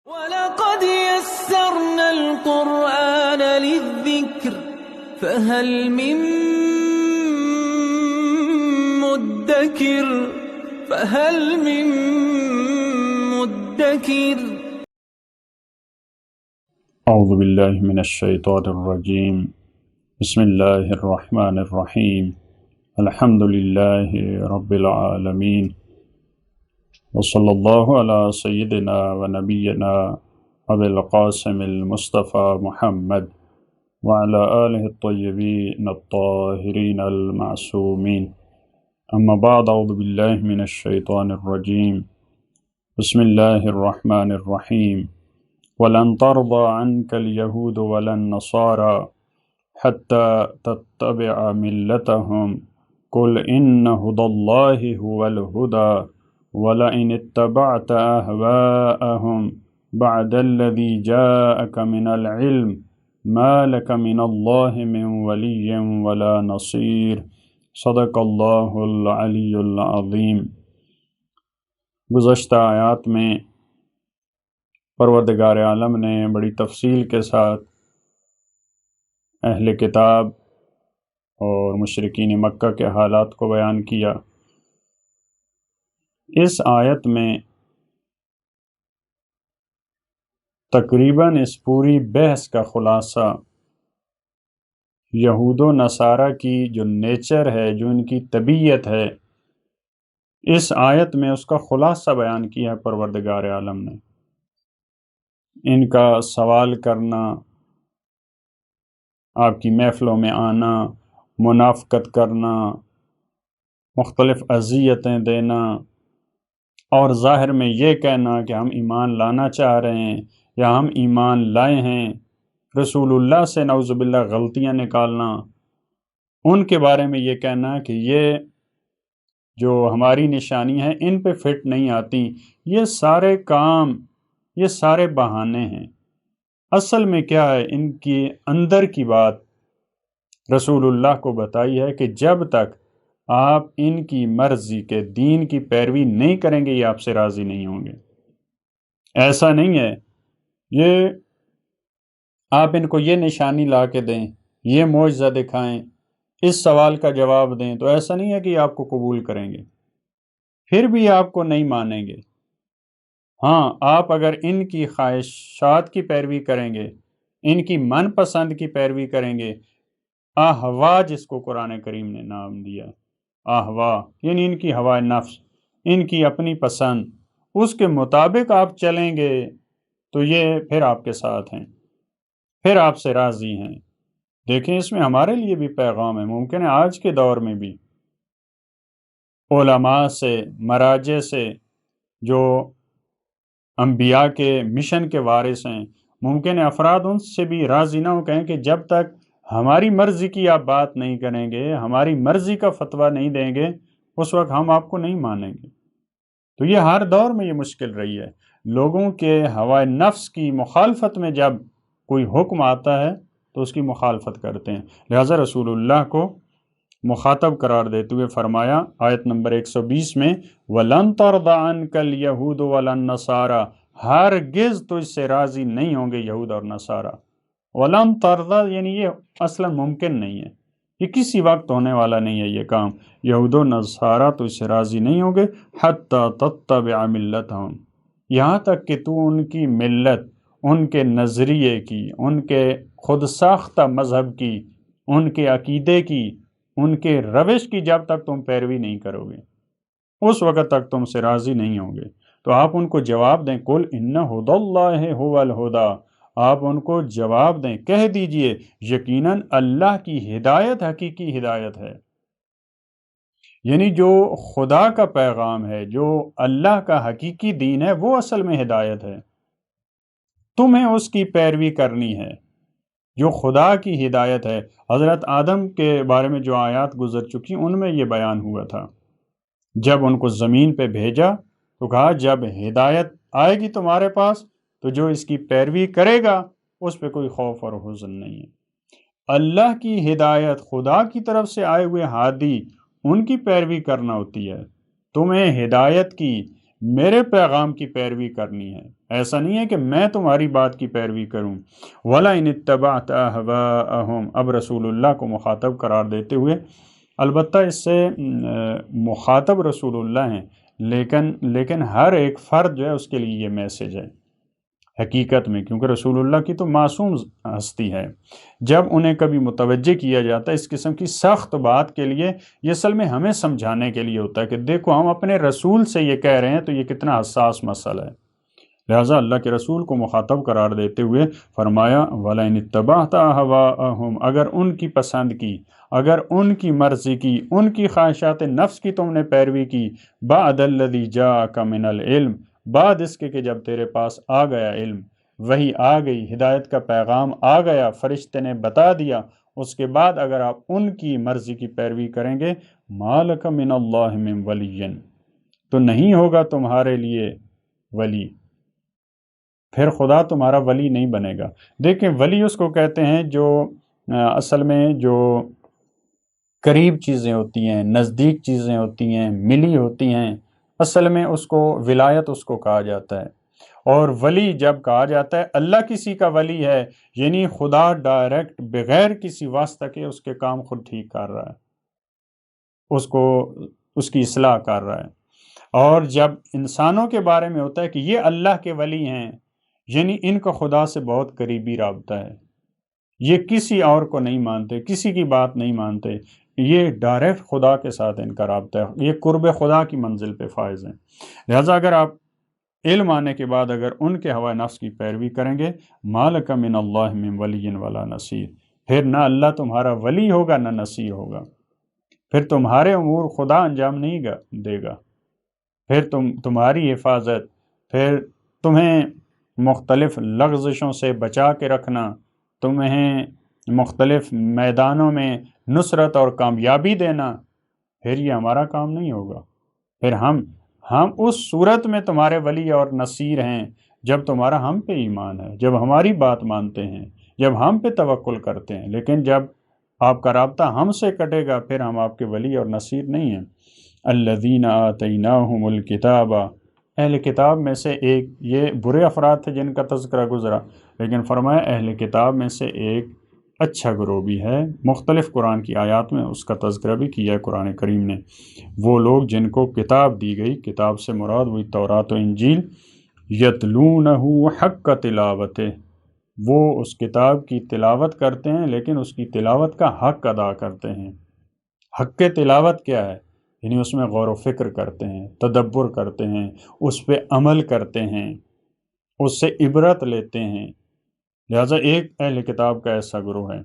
وَلَقَدْ يَسَّرْنَا الْقُرْآنَ لِلذِّكْرِ فَهَلْ مِن مُّدَّكِرٍ اعوذ باللہ من الشیطان الرجیم بسم اللہ الرحمن الرحیم الحمد للہ رب العالمین وصلی اللہ علی سیدنا و نبینا ابی القاسم المصطفیٰ محمد وعلی آلہ الطیبین الطاہرین المعصومین اما بعد اعوذ باللہ من الشیطان الرجیم بسم اللہ الرحمن الرحیم وَلَن تَرْضَى عَنْكَ الْيَهُودُ وَلَا النَّصَارَى حَتَّى تَتَّبِعَ مِلَّتَهُمْ قُلْ إِنَّ هُدَى اللَّهِ هُوَ الْهُدَى وَلَئِنِ اتَّبَعْتَ أَهْوَاءَهُمْ بَعْدَ الَّذِي جَاءَكَ مِنَ الْعِلْمِ مَا لَكَ مِنَ اللَّهِ مِنْ وَلِيٍّ وَلَا نَصِيرٍ صدق اللہ العلی العظیم۔ گزشتہ آیات میں پروردگار عالم نے بڑی تفصیل کے ساتھ اہل کتاب اور مشرکین مکہ کے حالات کو بیان کیا۔ اس آیت میں تقریباً اس پوری بحث کا خلاصہ یہود و نصارہ کی جو نیچر ہے، جو ان کی طبیعت ہے، اس آیت میں اس کا خلاصہ بیان کیا ہے پروردگار عالم نے۔ ان کا سوال کرنا، آپ کی محفلوں میں آنا، منافقت کرنا، مختلف اذیتیں دینا، اور ظاہر میں یہ کہنا کہ ہم ایمان لانا چاہ رہے ہیں یا ہم ایمان لائے ہیں، رسول اللہ سے نعوذ باللہ غلطیاں نکالنا، ان کے بارے میں یہ کہنا کہ یہ جو ہماری نشانی ہے ان پہ فٹ نہیں آتی، یہ سارے کام، یہ سارے بہانے ہیں۔ اصل میں کیا ہے، ان کی اندر کی بات رسول اللہ کو بتائی ہے کہ جب تک آپ ان کی مرضی کے دین کی پیروی نہیں کریں گے یہ آپ سے راضی نہیں ہوں گے۔ ایسا نہیں ہے یہ آپ ان کو یہ نشانی لا کے دیں، یہ معجزہ دکھائیں، اس سوال کا جواب دیں، تو ایسا نہیں ہے کہ یہ آپ کو قبول کریں گے، پھر بھی آپ کو نہیں مانیں گے۔ ہاں، آپ اگر ان کی خواہشات کی پیروی کریں گے، ان کی من پسند کی پیروی کریں گے، احوا جس کو قرآن کریم نے نام دیا، احوا یعنی ان کی ہوائے نفس، ان کی اپنی پسند، اس کے مطابق آپ چلیں گے تو یہ پھر آپ کے ساتھ ہیں، پھر آپ سے راضی ہیں۔ دیکھیں، اس میں ہمارے لیے بھی پیغام ہے۔ ممکن ہے آج کے دور میں بھی علماء سے، مراجع سے، جو انبیاء کے مشن کے وارث ہیں، ممکن ہے افراد ان سے بھی راضی نہ ہو، کہیں کہ جب تک ہماری مرضی کی آپ بات نہیں کریں گے، ہماری مرضی کا فتویٰ نہیں دیں گے، اس وقت ہم آپ کو نہیں مانیں گے۔ تو یہ ہر دور میں یہ مشکل رہی ہے۔ لوگوں کے ہوائے نفس کی مخالفت میں جب کوئی حکم آتا ہے تو اس کی مخالفت کرتے ہیں۔ لہذا رسول اللہ کو مخاطب قرار دیتے ہوئے فرمایا آیت نمبر 120 میں، وَلَن تَرْضَ عَنْكَ الْيَهُودُ وَلَا النَّصَارَى، ہرگز تجھ سے راضی نہیں ہوں گے یہود اور نصارہ۔ وَلَن تَرْضَ یعنی یہ اصلا ممکن نہیں ہے، یہ کسی وقت ہونے والا نہیں ہے یہ کام۔ یہود و نصارہ تجھ سے راضی نہیں ہوں گے، حَتَّى تَتَّبِعَ مِلَّتَهُمْ، یہاں تک کہ تو ان کی ملت، ان کے نظریے کی، ان کے خود ساختہ مذہب کی، ان کے عقیدے کی، ان کے روش کی جب تک تم پیروی نہیں کرو گے، اس وقت تک تم سے راضی نہیں ہوں گے۔ تو آپ ان کو جواب دیں، قُلْ إِنَّ هُدَى اللَّهِ هُوَ الْهُدَى، آپ ان کو جواب دیں، کہہ دیجئے یقیناً اللہ کی ہدایت حقیقی ہدایت ہے، یعنی جو خدا کا پیغام ہے، جو اللہ کا حقیقی دین ہے، وہ اصل میں ہدایت ہے، تمہیں اس کی پیروی کرنی ہے جو خدا کی ہدایت ہے۔ حضرت آدم کے بارے میں جو آیات گزر چکی ان میں یہ بیان ہوا تھا، جب ان کو زمین پہ بھیجا تو کہا جب ہدایت آئے گی تمہارے پاس تو جو اس کی پیروی کرے گا اس پہ کوئی خوف اور حزن نہیں ہے۔ اللہ کی ہدایت، خدا کی طرف سے آئے ہوئے ہادی، ان کی پیروی کرنا ہوتی ہے۔ تمہیں ہدایت کی میرے پیغام کی پیروی کرنی ہے، ایسا نہیں ہے کہ میں تمہاری بات کی پیروی کروں۔ وَلَئِنِ اتَّبَعْتَ أَهْوَاءَهُمْ، اب رسول اللہ کو مخاطب قرار دیتے ہوئے، البتہ اس سے مخاطب رسول اللہ ہیں، لیکن ہر ایک فرد جو ہے اس کے لیے یہ میسج ہے حقیقت میں، کیونکہ رسول اللہ کی تو معصوم ہستی ہے۔ جب انہیں کبھی متوجہ کیا جاتا ہے اس قسم کی سخت بات کے لیے، یہ اصل میں ہمیں سمجھانے کے لیے ہوتا ہے کہ دیکھو ہم اپنے رسول سے یہ کہہ رہے ہیں تو یہ کتنا حساس مسئلہ ہے۔ لہٰذا اللہ کے رسول کو مخاطب قرار دیتے ہوئے فرمایا وَلَئِنِ اتَّبَعْتَ أَهْوَاءَهُمْ، اگر ان کی پسند کی، اگر ان کی مرضی کی، ان کی خواہشات نفس کی تم نے پیروی کی، بَعْدَ الَّذِي جَاءَكَ مِنَ الْعِلْمِ، بعد اس کے کہ جب تیرے پاس آ گیا علم، وہی آ گئی، ہدایت کا پیغام آ گیا، فرشتے نے بتا دیا، اس کے بعد اگر آپ ان کی مرضی کی پیروی کریں گے، مَا لَكَ مِنَ اللَّهِ مِنْ وَلِيٍّ، تو نہیں ہوگا تمہارے لیے ولی، پھر خدا تمہارا ولی نہیں بنے گا۔ دیکھیں ولی اس کو کہتے ہیں جو اصل میں جو قریب چیزیں ہوتی ہیں، نزدیک چیزیں ہوتی ہیں، ملی ہوتی ہیں، اصل میں اس کو ولایت اس کو کہا جاتا ہے۔ اور ولی جب کہا جاتا ہے اللہ کسی کا ولی ہے، یعنی خدا ڈائریکٹ بغیر کسی واسطہ کے اس کے کام خود ٹھیک کر رہا ہے، اس کی اصلاح کر رہا ہے۔ اور جب انسانوں کے بارے میں ہوتا ہے کہ یہ اللہ کے ولی ہیں، یعنی ان کا خدا سے بہت قریبی رابطہ ہے، یہ کسی اور کو نہیں مانتے، کسی کی بات نہیں مانتے، یہ ڈائریکٹ خدا کے ساتھ ان کا رابطہ ہے، یہ قرب خدا کی منزل پہ فائز ہیں۔ لہٰذا اگر آپ علم آنے کے بعد اگر ان کے ہوائے نفس کی پیروی کریں گے، مَا لَكَ مِنَ اللَّهِ مِنْ وَلِيٍّ وَلَا نَصِيرٍ، پھر نہ اللہ تمہارا ولی ہوگا نہ نصیر ہوگا، پھر تمہارے امور خدا انجام نہیں دے گا، پھر تمہاری حفاظت، پھر تمہیں مختلف لغزشوں سے بچا کے رکھنا، تمہیں مختلف میدانوں میں نصرت اور کامیابی دینا، پھر یہ ہمارا کام نہیں ہوگا۔ پھر ہم اس صورت میں تمہارے ولی اور نصیر ہیں جب تمہارا ہم پہ ایمان ہے، جب ہماری بات مانتے ہیں، جب ہم پہ توکل کرتے ہیں، لیکن جب آپ کا رابطہ ہم سے کٹے گا پھر ہم آپ کے ولی اور نصیر نہیں ہیں۔ الذین آتیناہم الکتاب، اہل کتاب میں سے ایک، یہ برے افراد تھے جن کا تذکرہ گزرا، لیکن فرمایا اہل کتاب میں سے ایک اچھا گروہ بھی ہے، مختلف قرآن کی آیات میں اس کا تذکرہ بھی کیا ہے قرآن کریم نے۔ وہ لوگ جن کو کتاب دی گئی، کتاب سے مراد وہی تورات و انجیل، یتلونہ حق تلاوتہ، وہ اس کتاب کی تلاوت کرتے ہیں لیکن اس کی تلاوت کا حق ادا کرتے ہیں۔ حق تلاوت کیا ہے؟ یعنی اس میں غور و فکر کرتے ہیں، تدبر کرتے ہیں، اس پہ عمل کرتے ہیں، اس سے عبرت لیتے ہیں۔ لہٰذا ایک اہل کتاب کا ایسا گروہ ہے،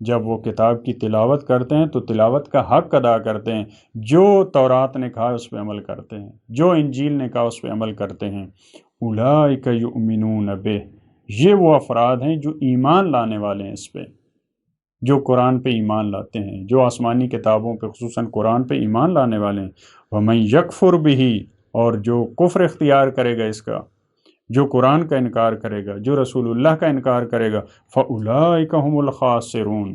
جب وہ کتاب کی تلاوت کرتے ہیں تو تلاوت کا حق ادا کرتے ہیں، جو تورات نے کہا اس پہ عمل کرتے ہیں، جو انجیل نے کہا اس پہ عمل کرتے ہیں۔ اولئک یؤمنون بہ، یہ وہ افراد ہیں جو ایمان لانے والے ہیں اس پہ، جو قرآن پہ ایمان لاتے ہیں، جو آسمانی کتابوں پہ خصوصاً قرآن پہ ایمان لانے والے ہیں۔ وَمَن یکفر بہ، اور جو کفر اختیار کرے گا اس کا، جو قرآن کا انکار کرے گا، جو رسول اللہ کا انکار کرے گا، فَأُولَئِكَ هُمُ الْخَاسِرُونَ،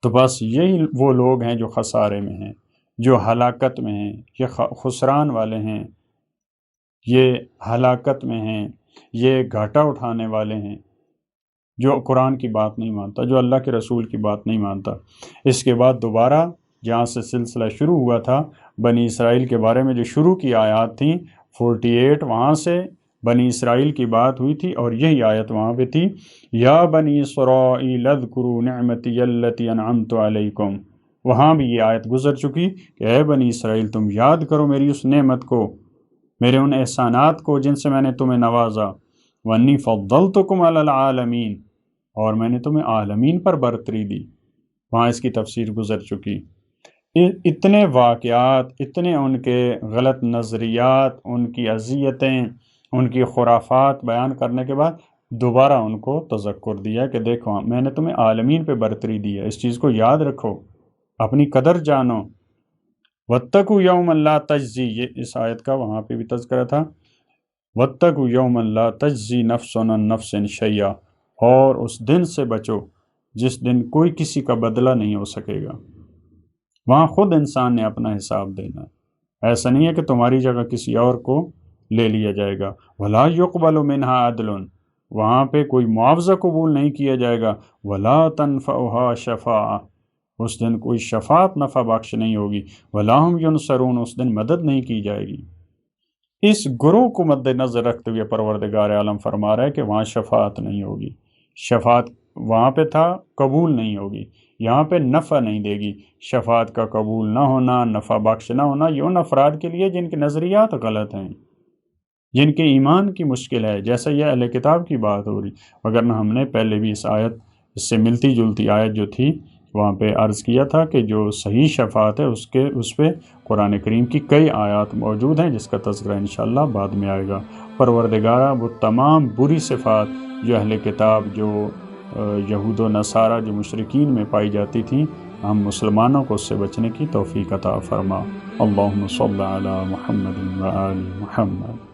تو بس یہی وہ لوگ ہیں جو خسارے میں ہیں، جو ہلاکت میں ہیں، یہ خسران والے ہیں، یہ ہلاکت میں ہیں، یہ گھاٹا اٹھانے والے ہیں، جو قرآن کی بات نہیں مانتا، جو اللہ کے رسول کی بات نہیں مانتا۔ اس کے بعد دوبارہ جہاں سے سلسلہ شروع ہوا تھا، بنی اسرائیل کے بارے میں جو شروع کی آیات تھیں 48، وہاں سے بنی اسرائیل کی بات ہوئی تھی، اور یہی آیت وہاں پہ تھی، یا بنی اسرائیل اذکروا نعمتی التی انعمت علیکم، وہاں بھی یہ آیت گزر چکی کہ اے بنی اسرائیل تم یاد کرو میری اس نعمت کو، میرے ان احسانات کو جن سے میں نے تمہیں نوازا، وانی فضلتکم علی العالمین، اور میں نے تمہیں عالمین پر برتری دی، وہاں اس کی تفسیر گزر چکی۔ اتنے واقعات، اتنے ان کے غلط نظریات، ان کی اذیتیں، ان کی خرافات بیان کرنے کے بعد دوبارہ ان کو تذکر دیا کہ دیکھو میں نے تمہیں عالمین پہ برتری دی ہے، اس چیز کو یاد رکھو، اپنی قدر جانو۔ وَاتَّقُوا يَوْمًا لَا تَجْزِي، یہ اس آیت کا وہاں پہ بھی تذکرہ تھا، وَاتَّقُوا يَوْمًا لَا تَجْزِي نَفْسٌ عَن نَفْسٍ شَيْئًا، اور اس دن سے بچو جس دن کوئی کسی کا بدلہ نہیں ہو سکے گا، وہاں خود انسان نے اپنا حساب دینا، ایسا نہیں ہے کہ تمہاری جگہ کسی اور کو لے لیا جائے گا۔ وَلَا يُقْبَلُ مِنْهَا عَدْلٌ، وہاں پہ کوئی معاوضہ قبول نہیں کیا جائے گا۔ وَلَا تَنْفَعُهَا شَفَاعَةٌ، اس دن کوئی شفاعت نفع بخش نہیں ہوگی۔ وَلَا هُمْ يُنصَرُونَ، اس دن مدد نہیں کی جائے گی۔ اس گروہ کو مد نظر رکھتے ہوئے پروردگار عالم فرما رہا ہے کہ وہاں شفاعت نہیں ہوگی۔ شفاعت وہاں پہ تھا، قبول نہیں ہوگی، یہاں پہ نفع نہیں دے گی۔ شفاعت کا قبول نہ ہونا، نفع بخش نہ ہونا، یہ ان افراد کے لیے جن کے نظریات غلط ہیں، جن کے ایمان کی مشکل ہے، جیسا یہ اہل کتاب کی بات ہو رہی۔ وگرنہ ہم نے پہلے بھی اس سے ملتی جلتی آیت جو تھی وہاں پہ عرض کیا تھا کہ جو صحیح شفاعت ہے اس پہ قرآن کریم کی کئی آیات موجود ہیں، جس کا تذکرہ انشاءاللہ بعد میں آئے گا۔ پروردگارہ وہ تمام بری صفات جو اہل کتاب، جو یہود و نصارہ، جو مشرکین میں پائی جاتی تھیں، ہم مسلمانوں کو اس سے بچنے کی توفیق عطا فرما۔ اللہم صلی علی محمد و آل محمد۔